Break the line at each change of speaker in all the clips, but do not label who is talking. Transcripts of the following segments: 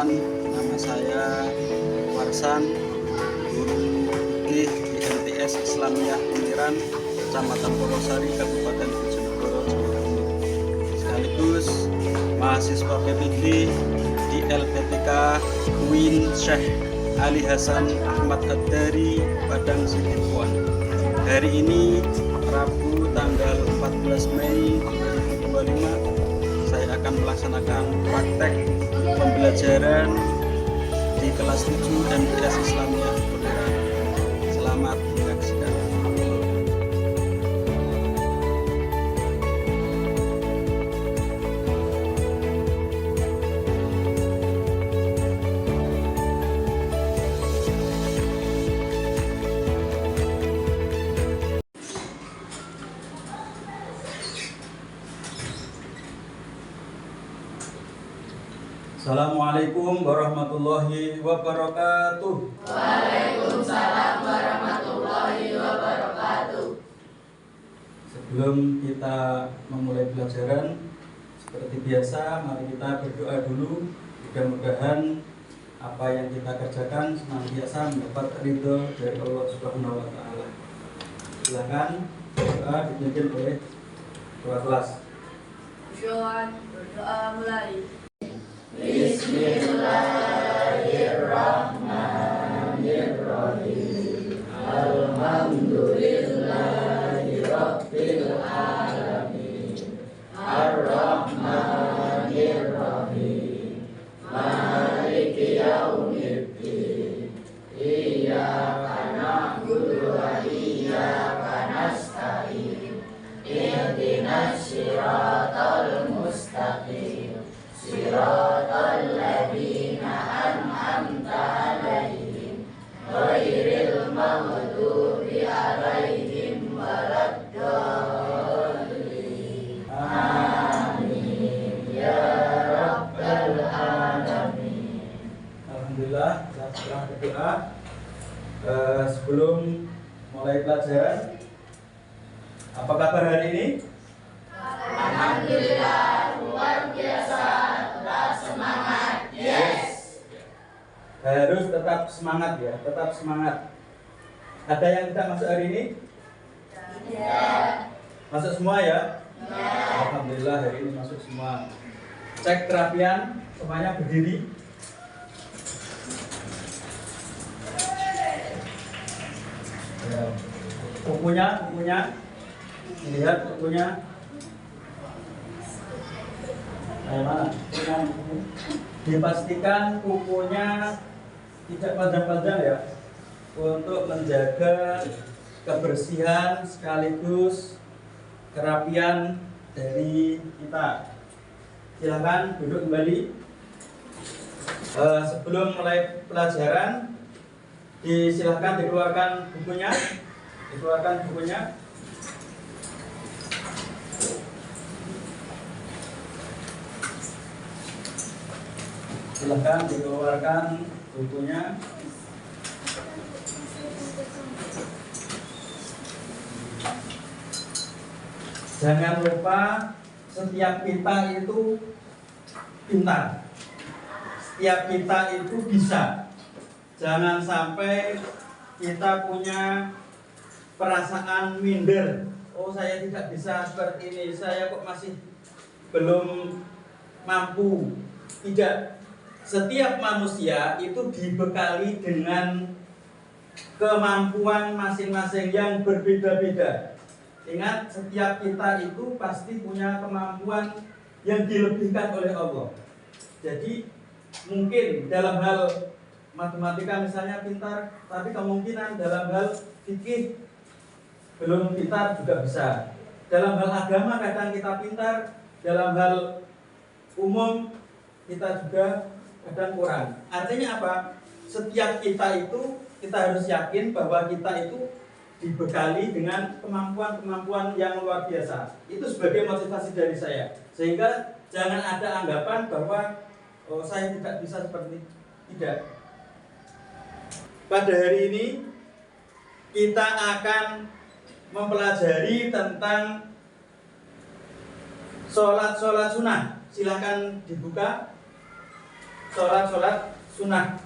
Perkenalkan, nama saya Warsan, guru fikih di MTS Islamiyah Uniran, Kecamatan Polosari, Kabupaten Bojonegoro, Jawa Timur. Sekaligus mahasiswa PPG di LPTK UIN Syekh Ali Hasan Ahmad Ad-Dari, Padang Sidempuan. Hari ini Rabu tanggal 14 Mei 2025, saya akan melaksanakan praktek pembelajaran di kelas 7 MTS Islamiyah Uniran. Selamat menyaksikan. Assalamualaikum warahmatullahi wabarakatuh.
Waalaikumsalam warahmatullahi wabarakatuh.
Sebelum kita memulai pelajaran, seperti biasa, mari kita berdoa dulu. Mudah-mudahan apa yang kita kerjakan senantiasa mendapat ridho dari Allah Subhanahu wa Ta'ala. Silakan berdoa dipimpin oleh ketua kelas.
Berdoa mulai. Bismillahirrahmanirrahim. Alhamdulillahi Rabbil alamin. Ar-Rahmanir-Rahim. Maliki yaumiddin. Iyyaka na'budu wa iyyaka nasta'in. Ihdinas siratal mustaqim. Siratal ladzina an'amta 'alaihim ghairil maghdubi 'alaihim waladdallin. Amin ya rabbal alamin.
Alhamdulillah, setelah berdoa, sebelum mulai pelajaran, apa kabar hari ini?
Alhamdulillah, luar biasa, tetap semangat. Yes.
Harus tetap semangat ya, tetap semangat. Ada yang tidak masuk hari ini?
Tidak.
Masuk semua ya?
Ya.
Alhamdulillah hari ini masuk semua. Cek kerapian, semuanya berdiri. Ya. Bukunya, lihat bukunya. Mana? Dipastikan kukunya tidak panjang-panjang ya, untuk menjaga kebersihan sekaligus kerapian dari kita. Silakan duduk kembali. Sebelum mulai pelajaran, silakan dikeluarkan bukunya. Silakan dikeluarkan bukunya. Jangan lupa setiap kita itu pintar. Setiap kita itu bisa. Jangan sampai kita punya perasaan minder. Oh, saya tidak bisa seperti ini. Saya kok masih belum mampu. Tidak. Setiap manusia itu dibekali dengan kemampuan masing-masing yang berbeda-beda. Ingat, setiap kita itu pasti punya kemampuan yang dilebihkan oleh Allah. Jadi mungkin dalam hal matematika misalnya pintar, tapi kemungkinan dalam hal fikih belum pintar juga bisa. Dalam hal agama kadang kita pintar, dalam hal umum kita juga kadang kurang. Artinya apa? Setiap kita itu, kita harus yakin bahwa kita itu dibekali dengan kemampuan-kemampuan yang luar biasa. Itu sebagai motivasi dari saya. Sehingga jangan ada anggapan bahwa saya tidak bisa seperti ini. Tidak. Pada hari ini kita akan mempelajari tentang sholat sunnah. Silakan dibuka sholat sunnah.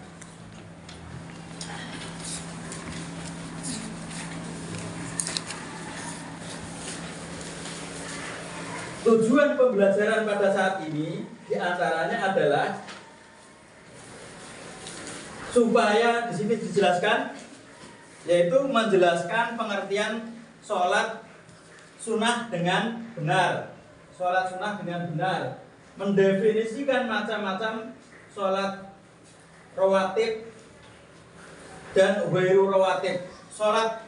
Tujuan pembelajaran pada saat ini diantaranya adalah supaya di sini dijelaskan, yaitu menjelaskan pengertian sholat sunnah dengan benar. Sholat sunnah dengan benar, mendefinisikan macam-macam sholat rawatib dan ghairu rawatib. Sholat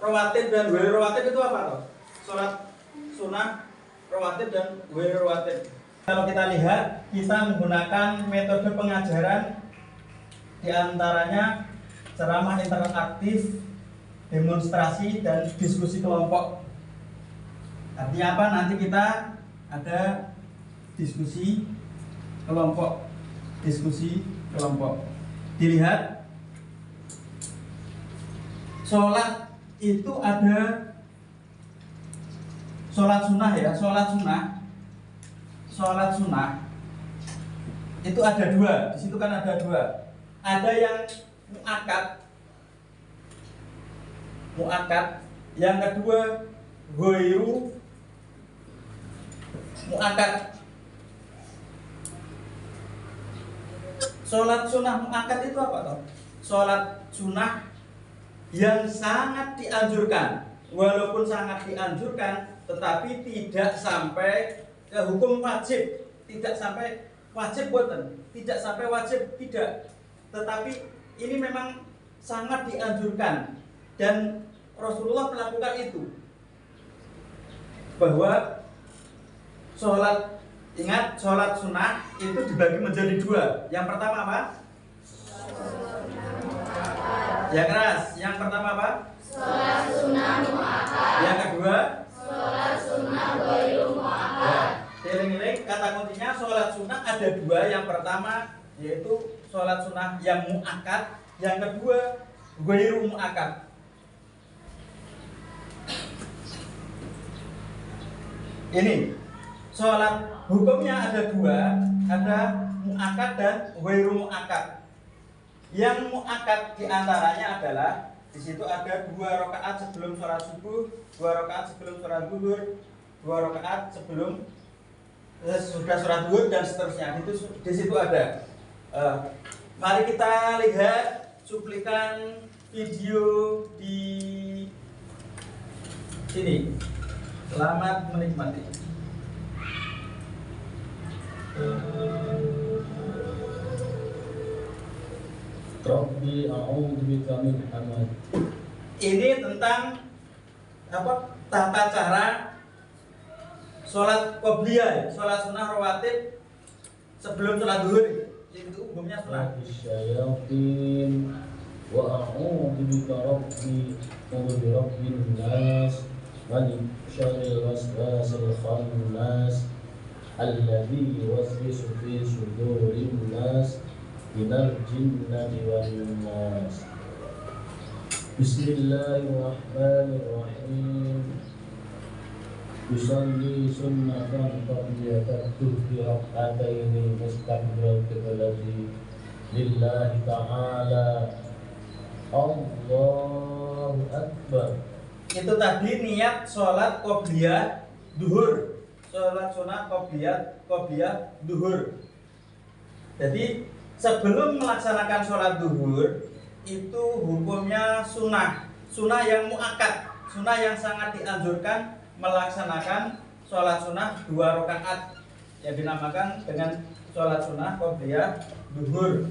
rawatib dan ghairu rawatib itu apa toh? Sholat sunnah rawatib dan ghairu rawatib. Kalau kita lihat, kita menggunakan metode pengajaran diantaranya ceramah interaktif, demonstrasi, dan diskusi kelompok. Artinya apa? Nanti kita ada diskusi kelompok. Diskusi kelompok. Dilihat, sholat itu ada sholat sunnah ya, sholat sunnah itu ada dua. Di situ kan ada dua. Ada yang muakkad, yang kedua ghairu muakkad. Sholat sunnah muakkad itu apa toh? Sholat sunnah yang sangat dianjurkan, walaupun sangat dianjurkan, tetapi tidak sampai ke hukum wajib, tidak sampai wajib boten, tidak sampai wajib tidak, tetapi ini memang sangat dianjurkan dan Rasulullah melakukan itu. Bahwa sholat, ingat, sholat sunnah itu dibagi menjadi dua. Yang pertama apa? Ya keras. Yang pertama apa?
Sholat sunnah muakkad.
Yang kedua?
Sholat sunnah ghairu muakkad.
Eling-eling, kata kuncinya sholat sunnah ada dua. Yang pertama yaitu sholat sunnah yang muakkad. Yang kedua ghairu muakkad. Ini sholat hukumnya ada dua, ada muakkad dan ghairu muakkad. Yang muakkad diantaranya adalah di situ ada 2 rakaat sebelum sholat subuh, 2 rakaat sebelum sholat zuhur, 2 rakaat sebelum sudah sholat zuhur dan seterusnya. Itu di situ ada. Mari kita lihat cuplikan video di sini. Selamat menikmati.
Rabbi a'udzu bika min hamad.
Ini tentang apa? Tata cara sholat qobliyah, sholat sunnah rawatib sebelum sholat zuhur. Itu umumnya sholat.
Syayatin wa a'udzu bika rabbi rabbin nas malik syarril waswasil khannas alladzi yuwaswisu fi sudurin nas minal jinnati wan nas. Bismillahirrahmanirrahim. Yusalli sunnatan qabliyatan tuhfi rak'ataini mustaqbil qiblati lillahi ta'ala. Allahu Akbar.
Itu tadi niat sholat qobliyah duhur, sholat sunnah qobliyah duhur. Jadi sebelum melaksanakan sholat duhur itu hukumnya sunnah yang muakkad, sunnah yang sangat dianjurkan melaksanakan sholat sunnah 2 rakaat yang dinamakan dengan sholat sunnah qobliyah duhur.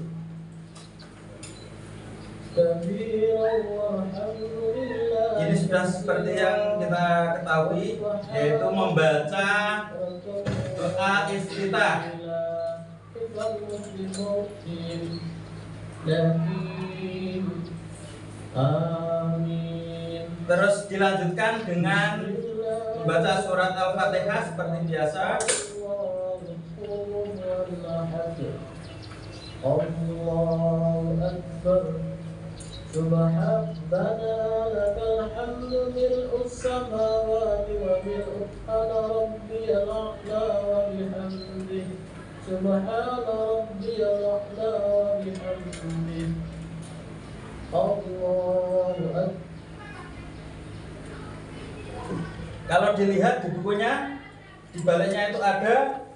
Ini sudah seperti yang kita ketahui, yaitu membaca doa iftitah.
Amin.
Terus dilanjutkan dengan membaca surat Al-Fatihah seperti biasa.
Allahu Akbar. Subhanallah lakal hamdu mil'us samawati wa mil'u ala rabbiyal a'la wa bihamdihi Subhana rabbiyal a'la bihamdih. Allahu akbar.
Kalau dilihat di bukunya, di baliknya itu ada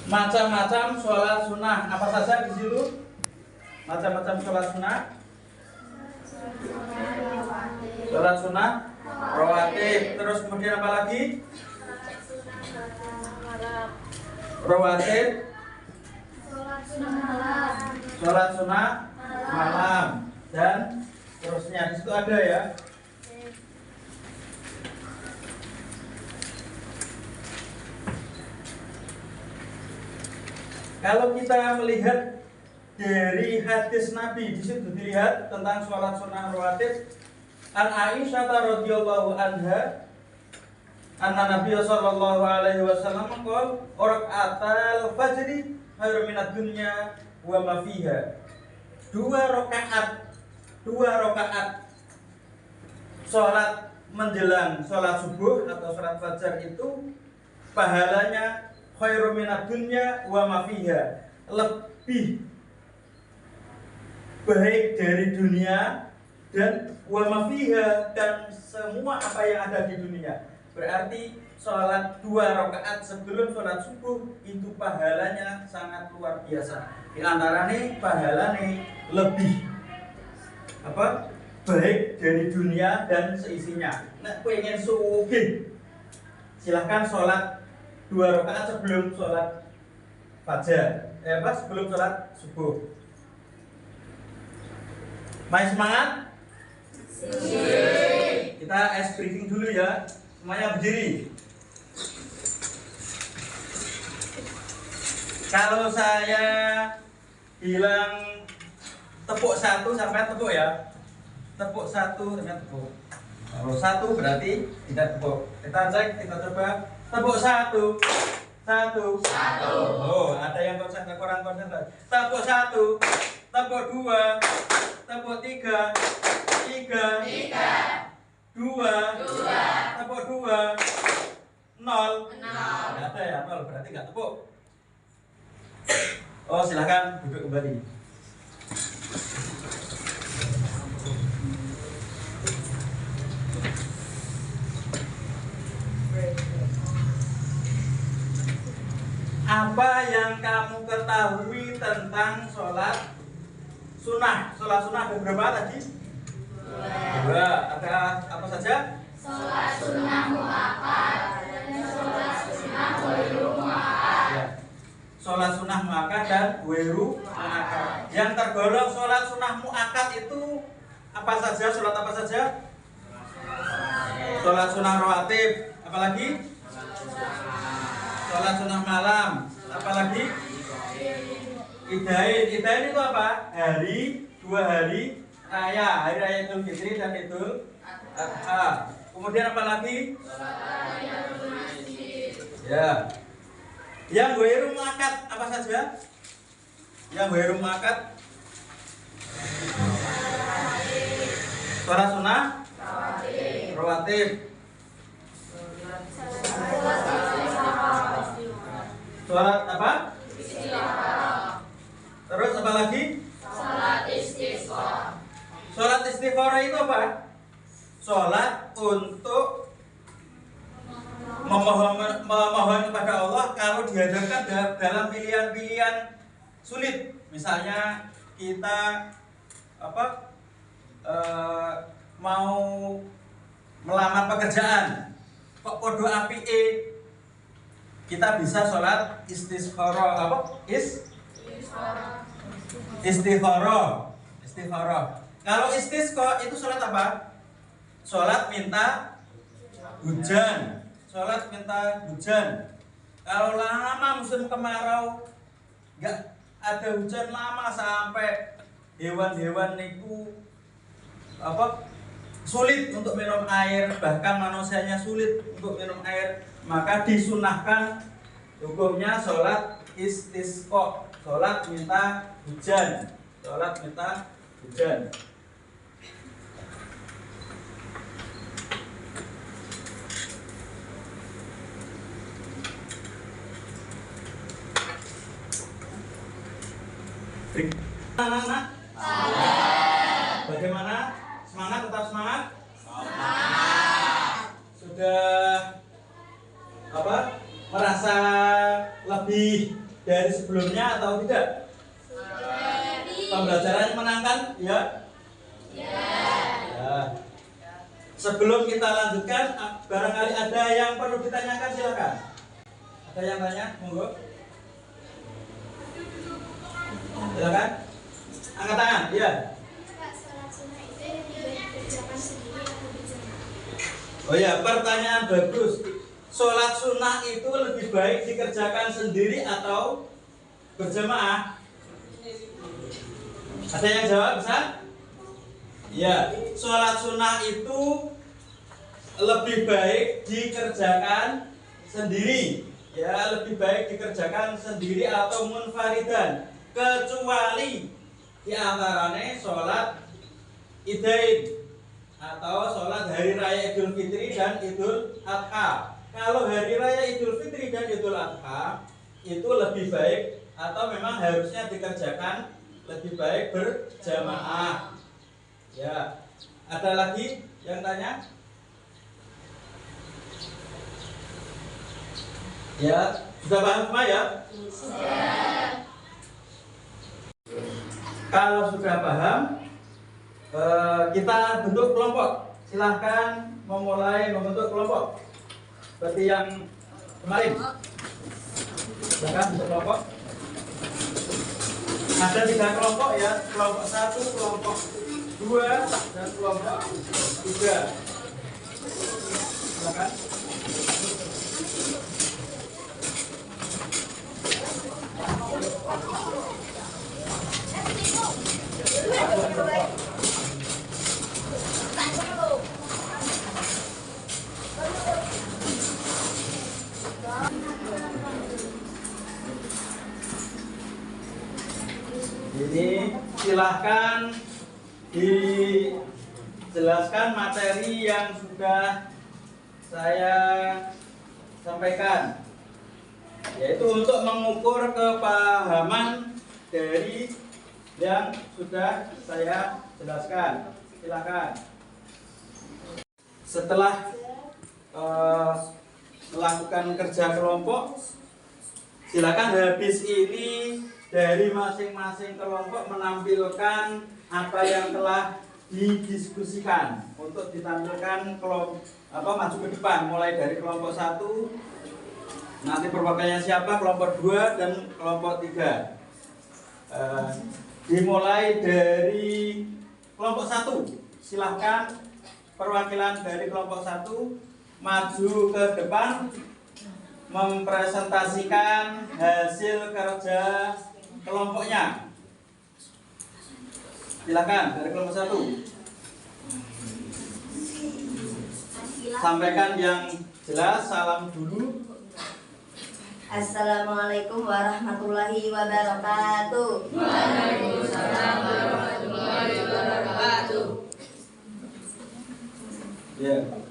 macam-macam sholat sunnah. Apa saja di situ? Macam-macam sholat sunnah. Sholat sunnah rawatib. Terus kemudian apa lagi? Rawatib. Sholat sunnah malam. Dan terusnya di situ ada ya. Kalau kita melihat dari hadis Nabi, di situ dilihat tentang sholat sunnah rawatib. An Aisyah radhiyallahu anha, anna Nabi sallallahu alaihi wasallam qol rakaatal fajri khairun minad dunya wa ma fiha. Dua rakaat sholat menjelang sholat subuh atau sholat fajar itu pahalanya khairum minad dunya wa ma fiha, lebih baik dari dunia dan wa ma fiha, dan semua apa yang ada di dunia. Berarti sholat 2 rakaat sebelum sholat subuh itu pahalanya sangat luar biasa. Di antaranya pahalanya lebih baik dari dunia dan seisinya. Nek pengen sugih, silahkan sholat 2 rakaat sebelum sholat fajar, sebelum sholat subuh. Main semangat? Kita ice breaking dulu ya. Semuanya berdiri. Kalau saya bilang tepuk 1 sampai tepuk ya. Tepuk 1 sampai tepuk. Kalau 1 berarti tidak tepuk. Kita cek, kita coba. Tepuk 1. Oh, ada yang kurang konsentrasi. Tepuk 1. Tepuk 2. Tepuk 3. 2. Tepuk 2. 0. Nggak ada ya, 0 berarti nggak tepuk. Oh, silakan duduk kembali. Apa yang kamu ketahui tentang sholat sunnah? Sholat sunnah ada berapa tadi? 2. Ada apa saja?
Sholat sunnah muakkad dan sholat sunnah ghairu muakkad.
Ya. Sholat sunnah muakkad dan ghairu muakkad. Yang tergolong sholat sunnah muakkad itu apa saja? Sholat apa saja? Sholat sunnah rawatib. Apalagi? Sholat sunnah malam. Apalagi? Idain. Idain itu apa? Hari, 2 hari raya. Hari raya Idul Fitri dan Idul Adha. Kemudian apa lagi? Ya. Yang ghairu muakkad apa saja? Yang ghairu muakkad? Sholat sunnah rawatib. Sholat apa? Terus apa lagi?
Sholat istisqa.
Sholat istikharah itu apa? Sholat untuk memohon kepada Allah kalau dihadapkan dalam pilihan-pilihan sulit. Misalnya kita mau melamar pekerjaan, kok podo apike, kita bisa sholat istikharah. Istikharah. Kalau istisqa itu sholat apa? Sholat minta hujan. Kalau lama musim kemarau, nggak ada hujan lama sampai hewan-hewan itu sulit untuk minum air, bahkan manusianya sulit untuk minum air, maka disunahkan hukumnya sholat istisqa, sholat minta hujan. Anak-anak? Bagaimana? Semangat, tetap semangat? Sudah apa? Merasa lebih dari sebelumnya atau tidak? Pembelajarannya menyenangkan? Ya? Ya. Sebelum kita lanjutkan, barangkali ada yang perlu ditanyakan, silakan. Ada yang tanya? Monggo. Silakan. Angkat tangan, iya. Oh ya, pertanyaan bagus. Sholat sunnah itu lebih baik dikerjakan sendiri atau berjamaah? Ada yang jawab bisa? Ya, sholat sunnah itu lebih baik dikerjakan sendiri. Ya, lebih baik dikerjakan sendiri atau munfaridan, kecuali di antaranya sholat Idain atau sholat hari raya Idul Fitri dan Idul Adha. Kalau hari raya Idul Fitri dan Idul Adha itu lebih baik atau memang harusnya dikerjakan lebih baik berjamaah. Ya, ada lagi yang tanya? Ya, sudah paham semua ya? Sudah. Kalau sudah paham, kita bentuk kelompok. Silahkan memulai membentuk kelompok seperti yang kemarin. Silahkan bentuk kelompok. Ada 3 kelompok ya, kelompok 1, kelompok 2, dan kelompok 3. Silahkan. Ini silahkan dijelaskan materi yang sudah saya sampaikan, yaitu untuk mengukur kepahaman dari yang sudah saya jelaskan. Silakan. Setelah melakukan kerja kelompok, silakan habis ini dari masing-masing kelompok menampilkan apa yang telah didiskusikan untuk ditampilkan maju ke depan, mulai dari kelompok 1, nanti perwakilannya siapa, kelompok 2 dan kelompok 3. Dimulai dari kelompok 1, silahkan perwakilan dari kelompok 1 maju ke depan mempresentasikan hasil kerja kelompoknya. Silakan dari kelompok 1. Sampaikan yang jelas, salam dulu.
Assalamualaikum warahmatullahi wabarakatuh.
Waalaikumsalam warahmatullahi wabarakatuh.
Ya.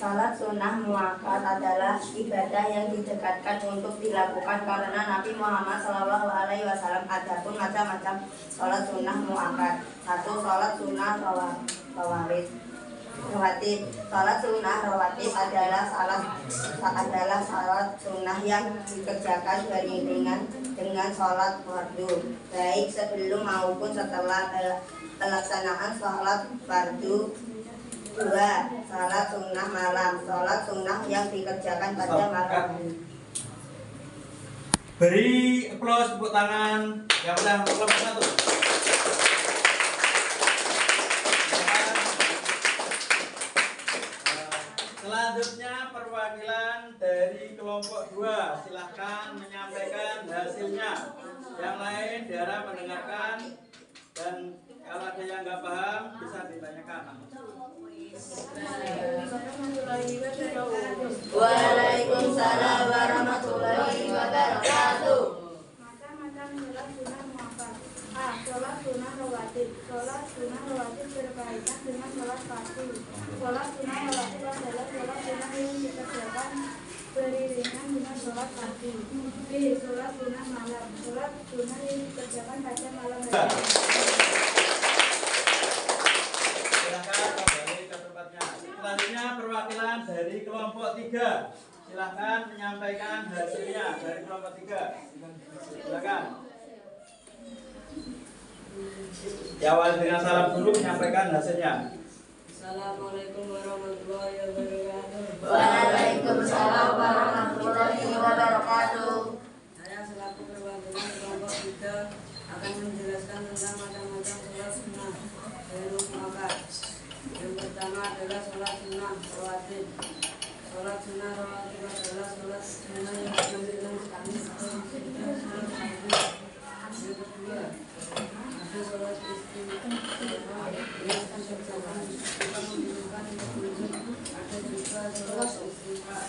Salat sunnah muakkad adalah ibadah yang didekatkan untuk dilakukan karena Nabi Muhammad SAW. Adapun macam-macam salat sunnah muakkad. 1. Salat sunnah rawatib. Salat sunnah rawatib adalah salat sunnah yang dikerjakan beriringan dengan salat fardu, baik sebelum maupun setelah pelaksanaan salat fardu. 2. Salat sunnah malam. Salat sunnah yang dikerjakan pada malam.
Beri aplaus, tepuk tangan yang udah kelompok 1. Selanjutnya perwakilan dari kelompok 2, silahkan menyampaikan hasilnya. Yang lain daerah mendengarkan, dan kalau ada yang nggak paham bisa ditanyakan.
Waalaikumsalam warahmatullahi wabarakatuh.
Macam-macam sholat sunnah muakkad. A. Sholat sunnah rawatib. Sholat sunnah rawatib berkaitan dengan sholat fardu. Sholat sunnah rawatib adalah sholat sunnah yang dikerjakan beriringan dengan sholat fardu. B. Sholat sunnah malam. Sholat sunnah yang dikerjakan pada malam
dipersilahkan menyampaikan hasilnya dari kelompok 3. Silakan. Diawali dengan salam dulu, menyampaikan hasilnya.
Assalamualaikum warahmatullahi wabarakatuh.
Waalaikumsalam warahmatullahi wabarakatuh.
Saya selaku perwakilan kelompok 3 akan menjelaskan tentang macam-macam sholat sunnah dan muakkad. Yang pertama adalah sholat sunnah rawatib. Sholat sunnah rawatib adalah sholat sunnah yang dilakukan sekali atau tidak sholat sunnah. Yang kedua ada sholat istimewa yang dikerjakan menunjukkan petunjuk. Ada juga sholat istimewa,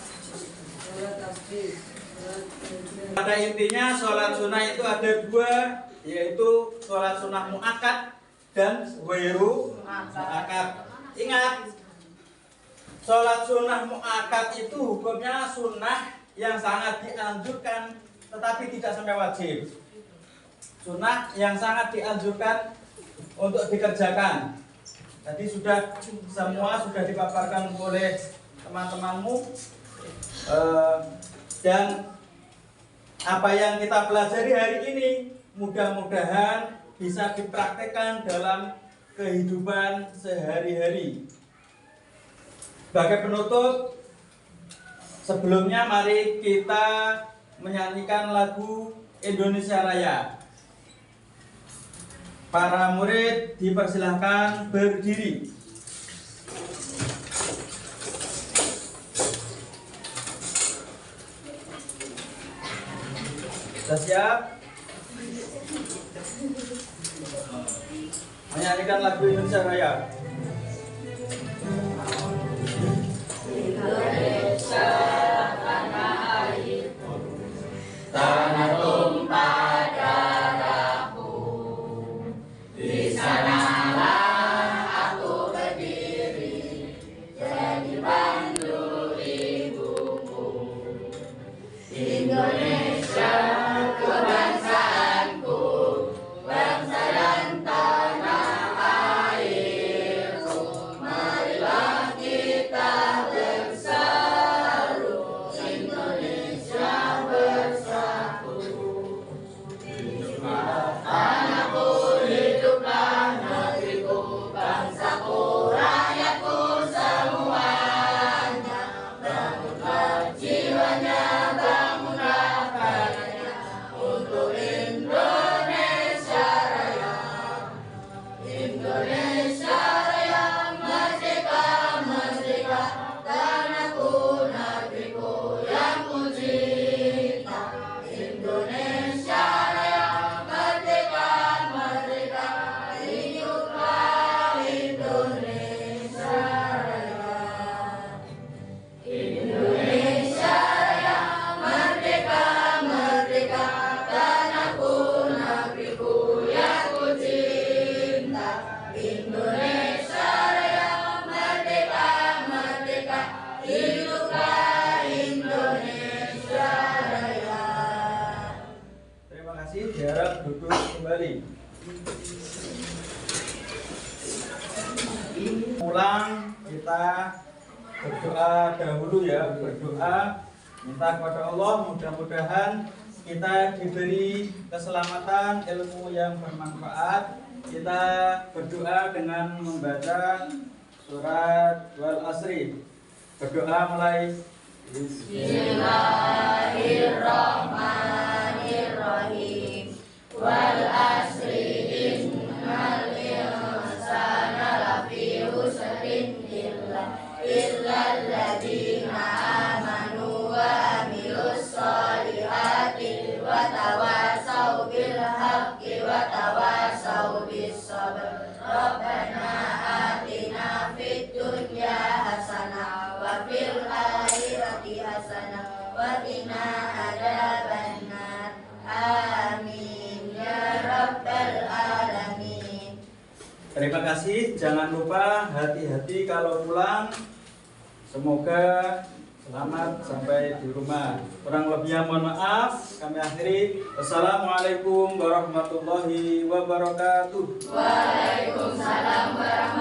sholat tasbih, sholat berzikir.
Pada intinya sholat sunnah itu ada 2, yaitu sholat sunnah muakkad dan ghairu muakkad. Ingat, sholat sunnah muakkad itu hukumnya sunnah yang sangat dianjurkan tetapi tidak sampai wajib. Sunnah yang sangat dianjurkan untuk dikerjakan. Tadi semua sudah dipaparkan oleh teman-temanmu, dan apa yang kita pelajari hari ini mudah-mudahan bisa dipraktekkan dalam kehidupan sehari-hari. Sebagai penutup, sebelumnya mari kita menyanyikan lagu Indonesia Raya. Para murid dipersilahkan berdiri. Sudah siap? Menyanyikan lagu Indonesia Raya.
Indonesia tanah airku, tanah tumpah darahku. Di sanalah aku berdiri, jadi pandu ibuku. Indonesia kebangsaanku, bangsa dan tanah airku. Marilah kita bersatu, Indonesia bersatu. Hiduplah tanahku, hiduplah negeriku, bangsaku, rakyatku semuanya. Bangunlah jiwanya, bangunlah karyanya untuk Indonesia Raya. Indonesia Raya, merdeka, merdeka, tanahku, negeriku yang ku cinta. Indonesia Raya, merdeka, merdeka, hiduplah Indonesia Raya. Indonesia Raya, merdeka, merdeka, tanahku, negeriku yang ku cinta. Indonesia Raya, merdeka, merdeka, hiduplah Indonesia Raya.
Terima kasih, diharap duduk kembali. Pulang kita berdoa dahulu ya, berdoa minta kepada Allah mudah-mudahan kita diberi keselamatan, ilmu yang bermanfaat. Kita berdoa dengan membaca surat Wal Asri. Berdoa mulai.
Bismillahirrahmanirrahim. Wal asri innal insana lafi khusrin illal ladzina amanu wa amilus solihati wa tawasau bil haqqi wa tawasau bis sabr. Rabbana atina fid dunya hasanah wa fil akhirati hasanah wa qina adzabannar. Amin ya rabbal alamin.
Terima kasih, jangan lupa hati-hati kalau pulang. Semoga selamat sampai di rumah. Kurang lebihnya mohon maaf. Kami akhiri. Wassalamualaikum warahmatullahi wabarakatuh.
Waalaikumsalam warahmatullahi